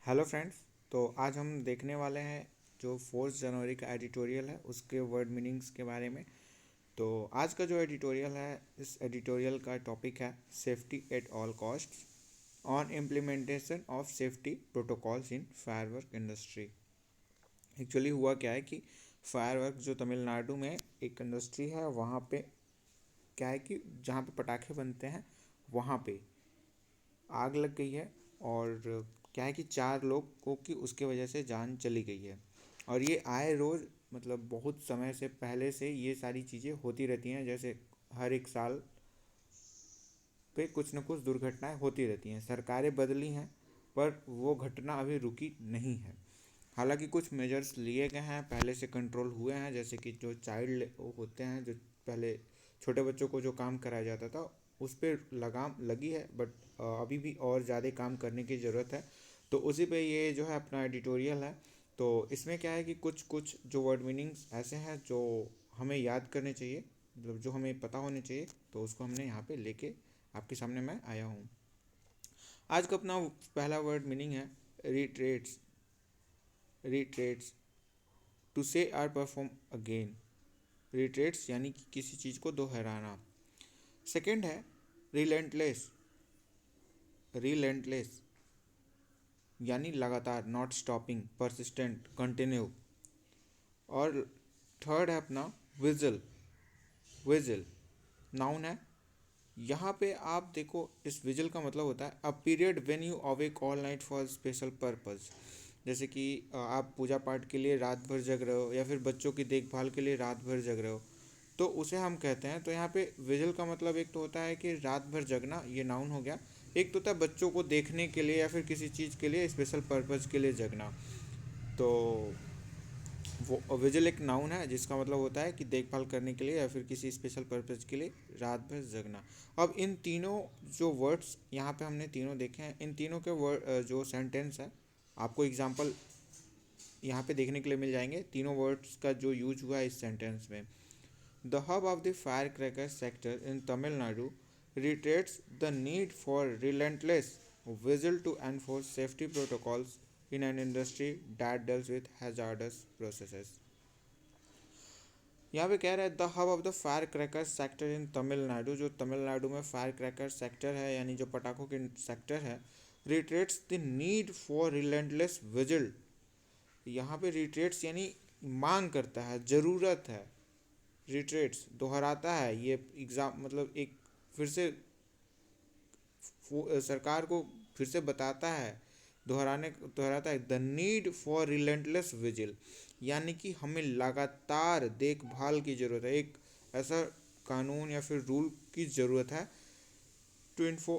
Hello friends. तो आज हम देखने वाले हैं जो 4 जनवरी का एडिटोरियल है उसके वर्ड मीनिंग्स के बारे में। तो आज का जो एडिटोरियल है, इस एडिटोरियल का टॉपिक है safety at all costs on implementation of safety protocols in firework industry. Actually हुआ क्या है कि फायरवर्क जो तमिलनाडु में एक इंडस्ट्री है, वहाँ पे क्या है कि जहाँ पे पटाखे बनते हैं वहाँ पे आग लग गई है। और क्या है कि 4 लोगों की उसके वजह से जान चली गई है। और ये आए रोज़ मतलब बहुत समय से पहले से ये सारी चीज़ें होती रहती हैं। जैसे हर एक साल पे कुछ न कुछ दुर्घटनाएं होती रहती हैं। सरकारें बदली हैं पर वो घटना अभी रुकी नहीं है। हालांकि कुछ मेजर्स लिए गए हैं, पहले से कंट्रोल हुए हैं। जैसे कि जो चाइल्ड होते हैं, जो पहले छोटे बच्चों को जो काम कराया जाता था उस पर लगाम लगी है, बट अभी भी और ज़्यादा काम करने की ज़रूरत है। तो उसी पे ये जो है अपना एडिटोरियल है। तो इसमें क्या है कि कुछ कुछ जो वर्ड मीनिंग्स ऐसे हैं जो हमें याद करने चाहिए, मतलब जो हमें पता होने चाहिए, तो उसको हमने यहाँ पे लेके आपके सामने मैं आया हूँ। आज का अपना पहला वर्ड मीनिंग है रिट्रेट्स। रिट्रेट्स टू से आर परफॉर्म अगेन। रिट्रेट्स यानी कि किसी चीज़ को दोहराना। सेकंड है रिलेंटलेस। रिलेंटलेस यानी लगातार, नॉट स्टॉपिंग, परसिस्टेंट, कंटिन्यू। और थर्ड है अपना विजल। विजल नाउन है। यहाँ पे आप देखो, इस विजल का मतलब होता है a period when you awake all night for special purpose. जैसे कि आप पूजा पाठ के लिए रात भर जग रहे हो, या फिर बच्चों की देखभाल के लिए रात भर जग रहे हो, तो उसे हम कहते हैं। तो यहाँ पे विजल का मतलब एक तो होता है कि रात भर जगना, ये नाउन हो गया। एक तो होता है बच्चों को देखने के लिए या फिर किसी चीज़ के लिए स्पेशल पर्पज़ के लिए जगना। तो वो विजिल एक नाउन है जिसका मतलब होता है कि देखभाल करने के लिए या फिर किसी स्पेशल पर्पज़ के लिए रात भर जगना। अब इन तीनों जो वर्ड्स यहाँ पे हमने तीनों देखे हैं, इन तीनों के वर्ड जो सेंटेंस है, आपको एग्जांपल यहाँ पे देखने के लिए मिल जाएंगे। तीनों वर्ड्स का जो यूज हुआ है इस सेंटेंस में। The hub of the fire cracker sector in Tamil Nadu reiterates the need for relentless vigil to enforce safety protocols in an industry that deals with hazardous processes. यहाँ पे कह रहा है the hub of the fire cracker sector in Tamil Nadu, जो तमिलनाडु में fire cracker sector है यानी जो पटाखों के सेक्टर है, reiterates the need for relentless vigil. यहाँ पे रिट्रेट्स यानी मांग करता है, ज़रूरत है। रिट्रेट्स दोहराता है, ये एग्जाम मतलब एक फिर से सरकार को फिर से बताता है, दोहराता है the need for relentless vigil, यानी कि हमें लगातार देखभाल की ज़रूरत है। एक ऐसा कानून या फिर रूल की ज़रूरत है to info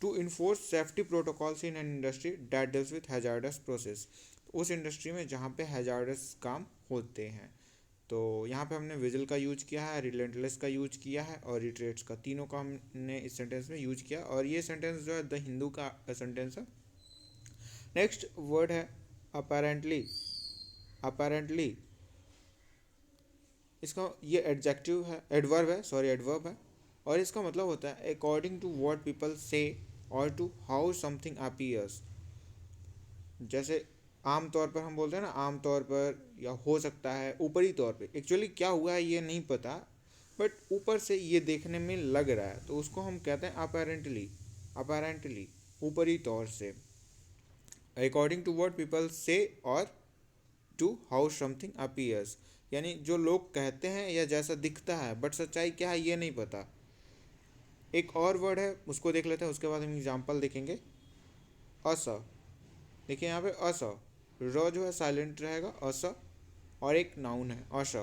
to enforce safety protocols in an industry that deals with hazardous process. उस इंडस्ट्री में जहाँ पे हैजार्डस काम होते हैं। तो यहाँ पे हमने विजिल का यूज किया है, रिलेंटलेस का यूज किया है और रिट्रेट्स का, तीनों का हमने इस सेंटेंस में यूज किया। और ये सेंटेंस जो है द हिंदू का सेंटेंस है। नेक्स्ट वर्ड है अपेरेंटली। अपेरेंटली इसका ये एडजेक्टिव है, एडवर्ब है, सॉरी एडवर्ब है। और इसका मतलब होता है अकॉर्डिंग टू व्हाट पीपल से और टू हाउ समथिंग अपीयर्स। जैसे आम तौर पर हम बोलते हैं ना, आम तौर पर या हो सकता है, ऊपरी तौर पे एक्चुअली क्या हुआ है ये नहीं पता, बट ऊपर से ये देखने में लग रहा है, तो उसको हम कहते हैं अपेरेंटली। अपेरेंटली ऊपरी तौर से, अकॉर्डिंग टू व्हाट पीपल से और टू हाउ समथिंग अपीयर्स, यानी जो लोग कहते हैं या जैसा दिखता है, बट सच्चाई क्या है ये नहीं पता। एक और वर्ड है उसको देख लेते हैं, उसके बाद हम एग्जाम्पल देखेंगे। अस। देखिए यहाँ पे अस, र जो है साइलेंट रहेगा, अस। और एक नाउन है usher.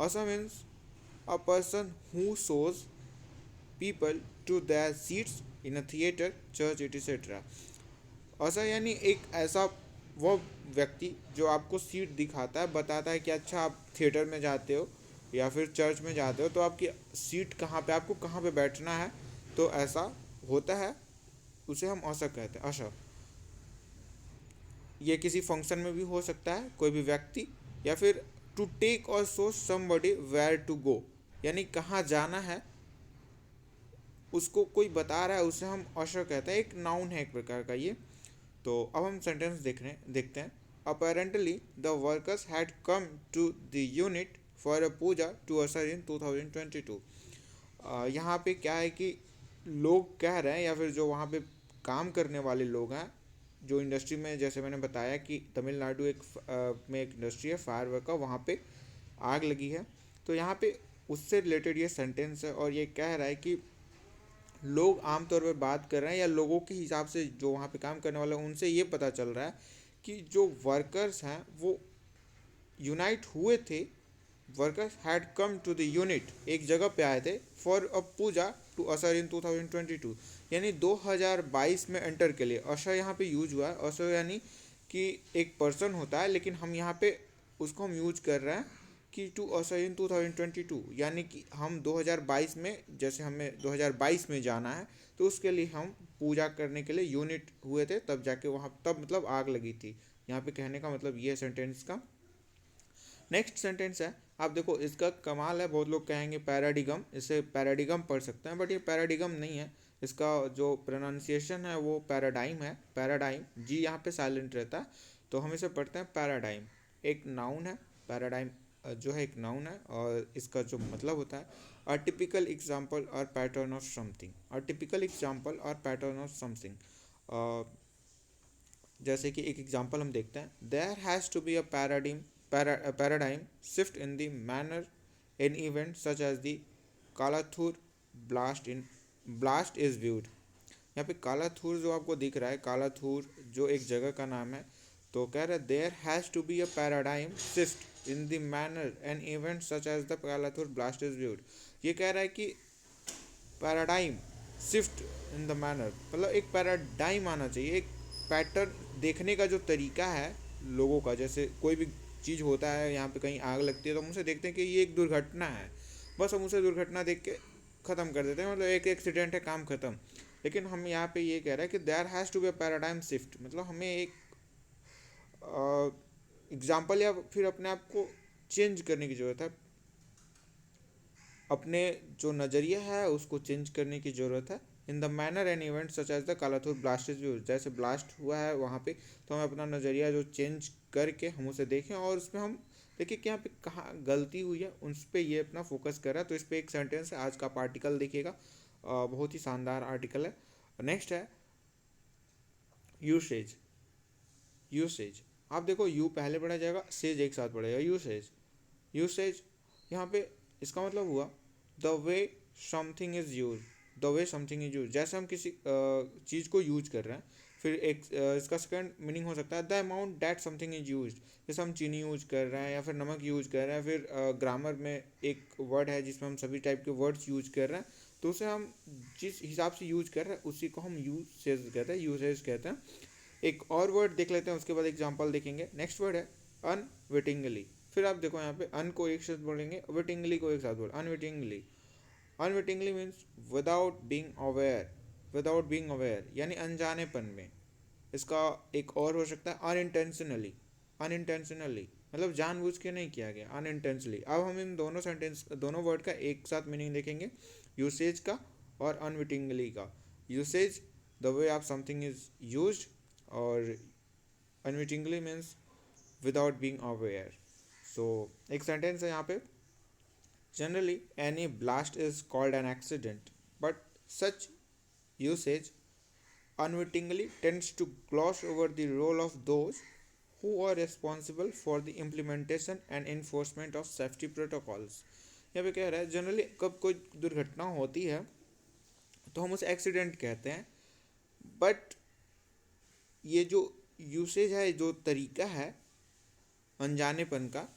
Usher means a person who shows people to their seats in a theatre, church etcetera. Usher यानी एक ऐसा वो व्यक्ति जो आपको सीट दिखाता है, बताता है कि अच्छा आप थिएटर में जाते हो या फिर चर्च में जाते हो तो आपकी सीट कहाँ पे, आपको कहाँ पे बैठना है, तो ऐसा होता है, उसे हम अस कहते हैं। अस ये किसी फंक्शन में भी हो सकता है, कोई भी व्यक्ति, या फिर टू टेक और show somebody where to go, यानी कहाँ जाना है उसको कोई बता रहा है, उसे हम अशर कहते हैं। एक नाउन है एक प्रकार का ये। तो अब हम सेंटेंस देखते हैं। Apparently the workers had come to the unit for a puja to usher in 2022। यहाँ पे क्या है कि लोग कह रहे हैं, या फिर जो वहाँ पे काम करने वाले लोग हैं, जो इंडस्ट्री में, जैसे मैंने बताया कि तमिलनाडु में एक इंडस्ट्री है फायर वर्क का, वहाँ पे आग लगी है। तो यहाँ पे उससे रिलेटेड ये सेंटेंस है, और ये कह रहा है कि लोग आमतौर पर बात कर रहे हैं, या लोगों के हिसाब से जो वहाँ पे काम करने वाले हैं उनसे ये पता चल रहा है कि जो वर्कर्स हैं वो यूनाइट हुए थे। Workers had come to the unit, एक जगह पे आए थे, for a puja to usher in 2022, यानी 2022 में एंटर के लिए। असर यहाँ पे यूज हुआ है। असर यानी कि एक पर्सन होता है, लेकिन हम यहाँ पे उसको हम यूज कर रहे हैं कि टू असर इन 2022, यानी कि हम 2022 में, जैसे हमें 2022 में जाना है, तो उसके लिए हम पूजा करने के लिए यूनिट हुए थे, तब जाके वहाँ, तब मतलब आग लगी थी। यहाँ पे कहने का मतलब ये सेंटेंस का। नेक्स्ट सेंटेंस है, आप देखो इसका कमाल है। बहुत लोग कहेंगे पैराडिगम, इसे पैराडिगम पढ़ सकते हैं, बट ये पैराडिगम नहीं है। इसका जो प्रोनाउंसिएशन है वो पैराडाइम है। पैराडाइम, जी यहाँ पे साइलेंट रहता है, तो हम इसे पढ़ते हैं पैराडाइम। एक नाउन है पैराडाइम, जो है एक नाउन है, और इसका जो मतलब होता है a typical example or pattern of something. A typical example or pattern of something, जैसे कि एक एग्जांपल हम देखते हैं। There has to be a paradigm shift in the manner in event such as the Kalathur blast is viewed. यहाँ पे कालाथूर जो आपको दिख रहा है, कालाथूर जो एक जगह का नाम है, तो कह रहे हैं there has to be a paradigm shift in the manner and event such as the Kalathur blast is viewed. ये कह रहा है कि paradigm shift in the manner, मतलब एक पैराडाइम आना चाहिए, एक पैटर्न देखने का जो तरीका है लोगों का। जैसे कोई भी चीज़ होता है, यहाँ पे कहीं आग लगती है, तो हम उसे देखते हैं कि ये एक दुर्घटना है, बस हम उसे दुर्घटना देख के ख़त्म कर देते हैं, मतलब एक एक्सीडेंट है, काम ख़त्म। लेकिन हम यहाँ पे ये कह रहे हैं कि there has to be a paradigm shift, मतलब हमें एक एग्जाम्पल या फिर अपने आप को चेंज करने की ज़रूरत है। अपने जो नज़रिया है उसको चेंज करने की ज़रूरत है। In the manner and event such as the Kalathur blast is views, जैसे ब्लास्ट हुआ है वहाँ पे, तो हमें अपना नज़रिया जो चेंज करके हम उसे देखें, और उसमें हम देखिए कि यहाँ पे कहाँ गलती हुई है, उस पर ये अपना फोकस कर रहा है। तो इस पर एक सेंटेंस है, आज का आप आर्टिकल देखिएगा, बहुत ही शानदार आर्टिकल है। नेक्स्ट है यूसेज। यूसेज, आप देखो यू पहले पढ़ा जाएगा, सेज एक साथ पढ़ेगा। यूसेज, यूसेज यहाँ पे इसका मतलब हुआ the way something is use, the way something is use, जैसे हम किसी चीज़ को यूज कर रहे हैं। फिर एक इसका सेकंड मीनिंग हो सकता है the amount that something is use, जैसे हम चीनी यूज कर रहे हैं या फिर नमक यूज कर रहे हैं। फिर ग्रामर में एक वर्ड है जिसमें हम सभी टाइप के वर्ड्स यूज कर रहे हैं, तो उसे हम जिस हिसाब से यूज कर रहे हैं उसी को हम यूसेज कहते हैं, यूसेज कहते हैं। एक और वर्ड देख लेते हैं, उसके बाद एग्जाम्पल देखेंगे। नेक्स्ट वर्ड है अनविटिंगली। फिर आप देखो यहाँ पे अन को एक साथ बोलेंगे, विटिंगली को एक साथ बोल, unwittingly. Unwittingly means without being aware, without being aware यानी अनजानेपन में। इसका एक और हो सकता है अनइंटेंशनली, अनइंटेंशनली मतलब जानबूझ के नहीं किया गया, अनइंटेंशनली। अब हम इन दोनों सेंटेंस, दोनों वर्ड का एक साथ मीनिंग देखेंगे, यूसेज का और अनविटिंगली का। Usage the way of something is used, और unwittingly means without being aware. So एक सेंटेंस है यहाँ पे, generally any blast is called an accident but such usage unwittingly tends to gloss over the role of those who are responsible for the implementation and enforcement of safety protocols। यहाँ पे कह रहा है generally कब कोई दुर्घटना होती है तो हम उसे एक्सीडेंट कहते हैं, बट ये जो यूसेज है, जो तरीका है अनजानेपन का,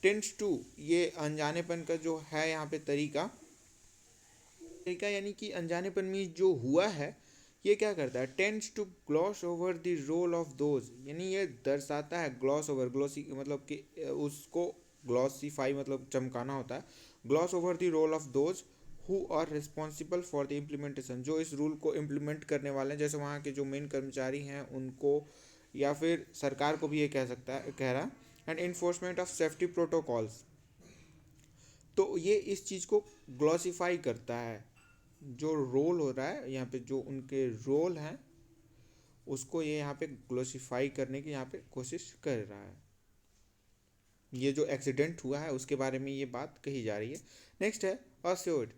टेंड्स टू, ये अनजानेपन का जो है यहाँ पे तरीका, तरीका यानी कि अनजानेपन में जो हुआ है, ये क्या करता है, tends to gloss over the role of those, यानी ये दर्शाता है, ग्लॉस ओवर, ग्लॉसी मतलब कि उसको ग्लॉसीफाई मतलब चमकाना होता है, gloss over the role of those who are responsible for the implementation, जो इस रूल को इम्प्लीमेंट करने वाले हैं, जैसे वहाँ के जो मेन कर्मचारी हैं उनको, या फिर सरकार को भी ये कह सकता है, कह रहा है। And enforcement of safety protocols, तो ये इस चीज़ को ग्लॉसीफाई करता है। जो रोल हो रहा है यहाँ पे, जो उनके रोल हैं उसको ये यहाँ पे ग्लोसीफाई करने की यहाँ पे कोशिश कर रहा है। ये जो एक्सीडेंट हुआ है उसके बारे में ये बात कही जा रही है। नेक्स्ट है अस्योर्ड।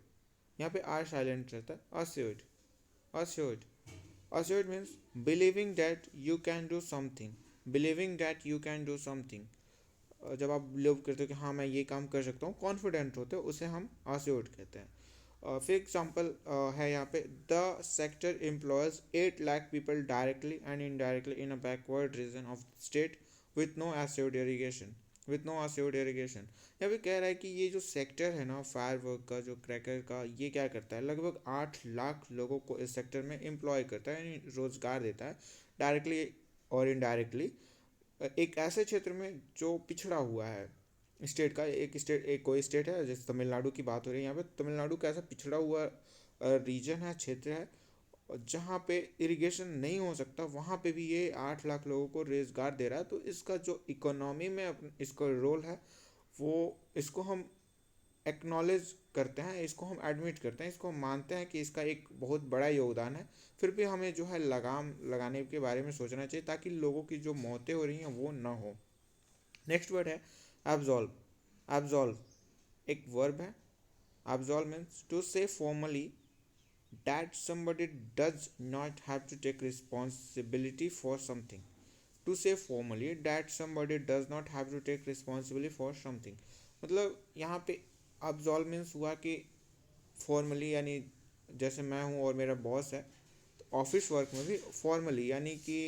यहाँ पे आर साइलेंट रहता है। Assured, assured, assured means believing that you can do something, believing that you can do something. जब आप बिलीव करते हो कि हाँ मैं ये काम कर सकता हूँ, कॉन्फिडेंट होते हो, उसे हम अस्योर्ड कहते हैं। फॉर एग्जाम्पल है यहाँ पे the sector employs 8 lakh people directly and indirectly in a backward region of state with no assured irrigation, with no assured irrigation. यहाँ पे कह रहा है कि ये जो सेक्टर है ना फायर वर्क का, जो क्रैकर का, ये क्या करता है, लगभग 8 लाख लोगों को इस सेक्टर में एम्प्लॉय करता है, यानी रोजगार देता है डायरेक्टली और इनडायरेक्टली, एक ऐसे क्षेत्र में जो पिछड़ा हुआ है स्टेट का। एक स्टेट, एक कोई स्टेट है, जैसे तमिलनाडु की बात हो रही है, यहाँ पे तमिलनाडु का ऐसा पिछड़ा हुआ रीजन है, क्षेत्र है, जहाँ पे इरिगेशन नहीं हो सकता, वहाँ पे भी ये 8 लाख लोगों को रोजगार दे रहा है। तो इसका जो इकोनॉमी में इसका रोल है, वो इसको हम एक्नॉलेज करते हैं, इसको हम एडमिट करते हैं, इसको हम मानते हैं कि इसका एक बहुत बड़ा योगदान है। फिर भी हमें जो है लगाम लगाने के बारे में सोचना चाहिए, ताकि लोगों की जो मौतें हो रही हैं वो ना हो। नेक्स्ट वर्ड है एब्जॉल्व। एब्जॉल्व एक वर्ब है। Absolve means to say formally that somebody does not have to take responsibility for something. To say formally that somebody does not have to take responsibility for something, मतलब यहाँ पे absolve means हुआ कि formally, यानी जैसे मैं हूँ और मेरा बॉस है, तो ऑफिस वर्क में भी फॉर्मली यानी कि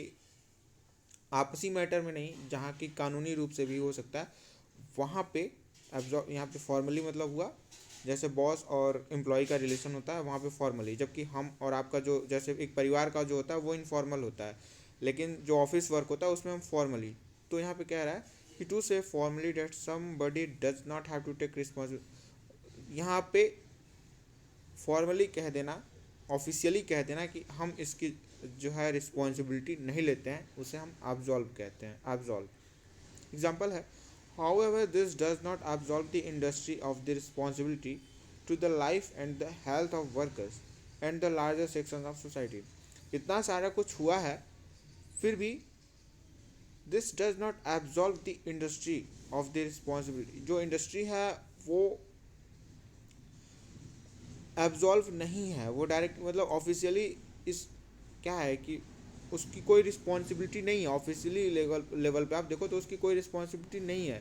आपसी मैटर में नहीं, जहाँ की कानूनी रूप से भी हो सकता है, वहाँ पे एब्जॉर्ब, यहाँ पे फॉर्मली मतलब हुआ जैसे बॉस और एम्प्लॉय का रिलेशन होता है वहाँ पे फॉर्मली, जबकि हम और आपका जो जैसे एक परिवार का जो होता है वो इनफॉर्मल होता है, लेकिन जो ऑफिस वर्क होता है उसमें हम फॉर्मली। तो यहाँ पे कह रहा है कि to say formally that somebody does not have to take responsibility, यहाँ पे फॉर्मली कह देना, ऑफिशियली कह देना कि हम इसकी जो है रिस्पॉन्सिबिलिटी नहीं लेते हैं, उसे हम एब्जॉल्व कहते हैं, एब्जॉल्व। एग्जाम्पल है however this does not absolve the industry of the responsibility to the life and the health of workers and the larger sections of society। इतना सारा कुछ हुआ है, फिर भी this does not absolve the industry of the responsibility, जो industry है वो एब्जॉल्व नहीं है, वो डायरेक्ट मतलब ऑफिशियली इस क्या है कि उसकी कोई रिस्पॉन्सिबिलिटी नहीं है, ऑफिशियली लेवल पे आप देखो तो उसकी कोई रिस्पॉन्सिबिलिटी नहीं है।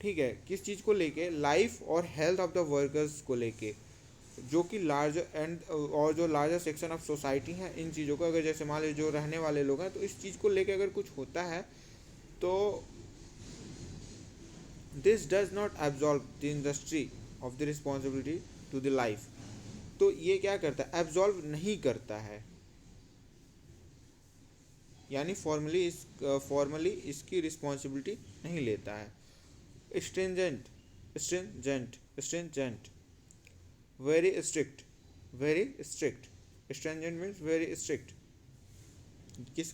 ठीक है, किस चीज़ को लेके, लाइफ और हेल्थ ऑफ द वर्कर्स को लेके, जो कि लार्ज एंड और जो लार्जर सेक्शन ऑफ सोसाइटी हैं, इन चीज़ों को अगर जैसे मान लीजिए जो रहने वाले लोग हैं, तो इस चीज़ को लेके अगर कुछ होता है तो this does not absolve the industry of the responsibility to the life. तो ये क्या करता है, एब्जॉल्व नहीं करता है, यानी फॉर्मली इसकी रिस्पॉन्सिबिलिटी नहीं लेता है। Stringent, stringent, stringent, very strict, very strict. Stringent means very strict, किस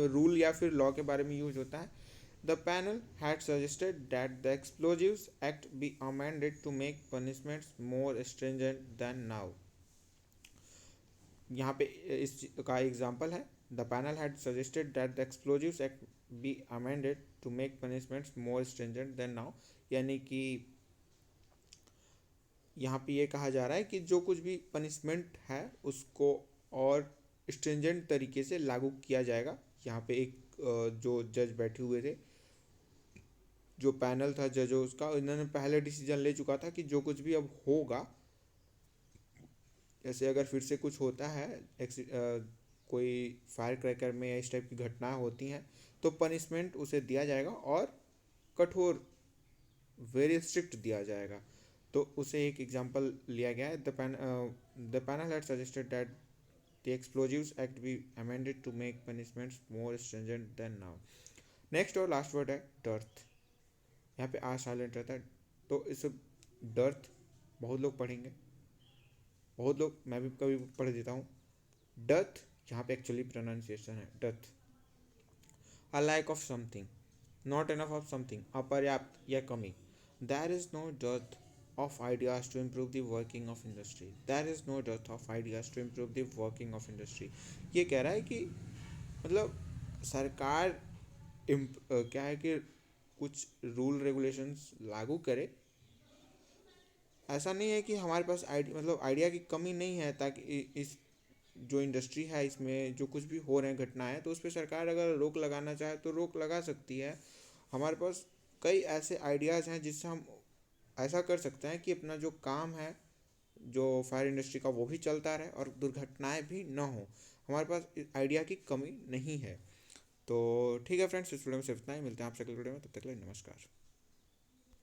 रूल या फिर लॉ के बारे में यूज होता है। The panel had suggested that the Explosives Act be amended to make punishments more stringent than now. यहाँ पे इस का एग्जाम्पल है the panel had suggested that the Explosives Act be amended to make punishments more stringent than now, यानी कि यहाँ पे ये कहा जा रहा है कि जो कुछ भी पनिशमेंट है उसको और स्ट्रिंजेंट तरीके से लागू किया जाएगा। यहाँ पे एक जो जज बैठे हुए थे, जो पैनल था जजों उसका, इन्होंने पहले डिसीजन ले चुका था कि जो कुछ भी अब होगा, जैसे अगर फिर से कुछ होता है, कोई फायर क्रैकर में या इस टाइप की घटनाएं होती हैं, तो पनिशमेंट उसे दिया जाएगा और कठोर, वेरी स्ट्रिक्ट दिया जाएगा। तो उसे एक एग्जांपल लिया गया है, the panel had suggested that the Explosives Act be amended to make punishments more stringent than now. Next और लास्ट वर्ड है डर्थ। यहाँ पे आर साइलेंट रहता है, तो इसे डर्थ बहुत लोग पढ़ेंगे, बहुत लोग, मैं भी कभी पढ़ देता हूँ। डथ यहाँ पे एक्चुअली प्रोनाउंसिएशन है डथ, a lack of something, not enough of something, अपर्याप्त या कमी। देयर इज नो डथ of ideas to improve the working of industry. There is no dearth of ideas to improve the working of industry. ये कह रहा है कि मतलब सरकार क्या है कि कुछ रूल रेगुलेशंस लागू करे, ऐसा नहीं है कि हमारे पास आइडिया की कमी नहीं है, ताकि इस जो इंडस्ट्री है इसमें जो कुछ भी हो रहे हैं घटनाएं, तो उस पर सरकार अगर रोक लगाना चाहे तो रोक लगा सकती है। हमारे पास कई ऐसे आइडियाज़ हैं जिससे हम ऐसा कर सकते हैं कि अपना जो काम है जो फायर इंडस्ट्री का वो भी चलता रहे और दुर्घटनाएं भी ना हो। हमारे पास आइडिया की कमी नहीं है। तो ठीक है फ्रेंड्स, इस वीडियो में सिर्फ इतना ही। मिलते हैं आपसे अगले वीडियो में, तब तक के लिए नमस्कार।